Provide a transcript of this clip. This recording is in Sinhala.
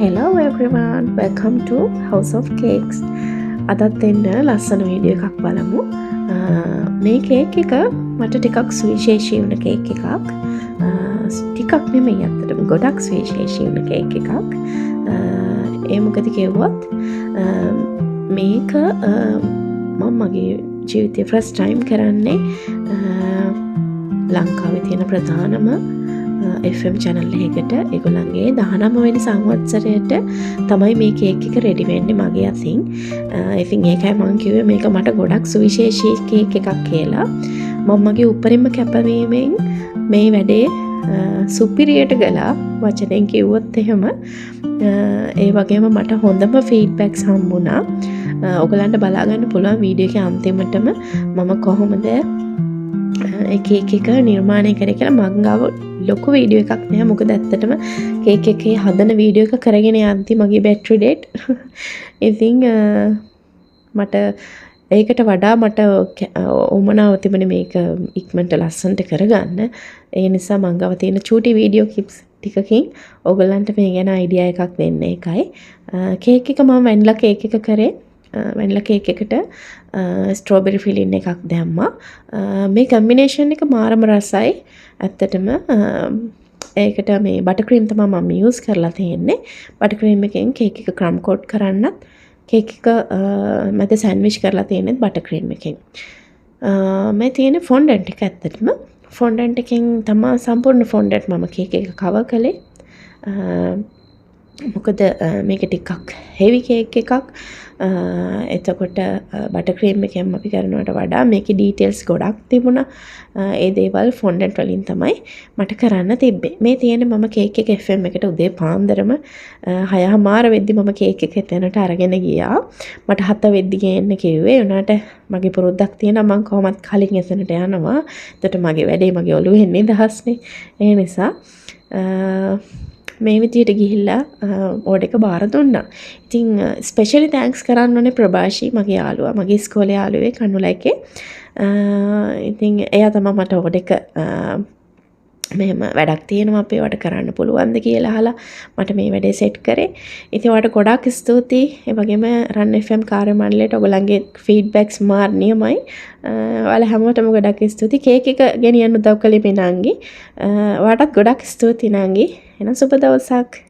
Hello everyone, welcome to House of Cakes. අදත් එන්න ලස්සන වීඩියෝ එකක් බලමු. මේ කේක් එක මට ටිකක් සුවිශේෂී වුණ කේක් එකක්. ටිකක් නෙමෙයි අත්තටම ගොඩක් සුවිශේෂී වුණ කේක් එකක්. ඒ මොකද කිව්වොත් මේක මම මගේ ජීවිතේ ෆස්ට් ටයිම් කරන්නේ ලංකාවේ තියෙන ප්‍රධානම FM channel එකකට ඒගොල්ලන්ගේ 19 වෙනි සංවත්සරයට තමයි මේ කේක් එක රෙඩි වෙන්නේ මගේ අතින්. ඉතින් ඒකයි මම කිව්වේ මේක මට ගොඩක් සුවිශේෂී කේක් එකක් කියලා. මම මගේ උපරිම කැපවීමෙන් මේ වැඩේ සුපිරියට ගලා වචනෙන් කිව්වොත් එහෙම ඒ වගේම මට හොඳම ෆීඩ්බැක්ස් හම්බුණා. ඔයගලන්ට බලා ගන්න පුළුවන් වීඩියෝ එකේ අන්තිමටම මම කොහොමද ඒ කේක් එක නිර්මාණය කරේ කියලා මං ගාව ලොකු වීඩියෝ එකක් නෑ. මොකද ඇත්තටම කේක් එකේ හදන වීඩියෝ එක කරගෙන යන්ති මගේ බැටරි ඩෙඩ්. ඉතින් මට ඒකට වඩා මට උමනාව තිබුණේ මේක ඉක්මනට ලස්සනට කරගන්න. ඒ නිසා මං ගාව තියෙන චූටි වීඩියෝ ක්ලිප්ස් ටිකකින් ඔයගලන්ට මේ ගැන අයිඩියා එකක් දෙන්න එකයි. කේක් එක මම වැනිලා කේක් එක කරේ. වැනිලා කේක් එකට ස්ට්‍රෝබෙරි ෆිලින් එකක් දැම්මා. මේ කම්බිනේෂන් එක මාරම රසයි. ඇත්තටම ඒකට මේ බටර් ක්‍රීම් තමයි මම යූස් කරලා තියෙන්නේ. බටර් ක්‍රීම් එකෙන් කේක් එක ක්‍රම් කෝට් කරන්නත් කේක් එක මැද සෑන්ඩ්විච් කරලා තියෙන්නේ බටර් ක්‍රීම් එකෙන්. මේ තියෙන ෆොන්ඩන්ට් එක ඇත්තටම ෆොන්ඩන්ට් එකෙන් තමයි සම්පූර්ණ ෆොන්ඩන්ට් මම කේක් එක කවර් කළේ. මොකද මේක ටිකක් හෙවි කේක් එකක්. එතකොට බටර් ක්‍රීම් එකෙන් අපි කරනවට වඩා මේකේ ඩීටේල්ස් ගොඩක් තිබුණා. ඒ දේවල් ෆොන්ඩන්ට් වලින් තමයි මට කරන්න තිබ්බේ. මේ තියෙන්නේ මම කේක් එක FM එකට උදේ පාන්දරම 6:00 වෙද්දි මම කේක් එක එතනට අරගෙන ගියා. මට 7 වෙද්දි ගේන්න කිව්වේ. උනාට මගේ පුරුද්දක් තියෙනවා මම කොහොමත් කලින් එතනට යනවා. එතකොට මගේ වැඩේ මගේ ඔළුවෙන් නිදහස්නේ. ඒ නිසා මේ විදියට ගිහිල්ලා ඕඩර් එක බාර දුන්නා. ඉතින් ස්පෙෂලි තෑන්ක්ස් කරන්න ඕනේ ප්‍රභාෂී මගේ යාළුවා, මගේ ඉස්කෝලේ යාළුවේ කණුලයිකේ. ඉතින් එයා තමයි මට ඕඩර් එක මෙහෙම වැඩක් තියෙනවා අපේ වට කරන්න පුළුවන්ද කියලා අහලා මට මේ වැඩේ සෙට් කරේ. ඉතින් ඔයාලට ගොඩාක් ස්තුතියි. ඒ වගේම රන් FM කාර්ය මණ්ඩලයට ඔයගොල්ලන්ගේ ෆීඩ්බැක්ස් මාර නියමයි. ඔයාලා හැමෝටම ගොඩාක් ස්තුතියි. කේක් එක ගෙනියන්න උදව් කළේ මේ නංගි. ඔයාටත් ගොඩාක් ස්තුතියි නංගි. එහෙනම් සුබ දවසක්.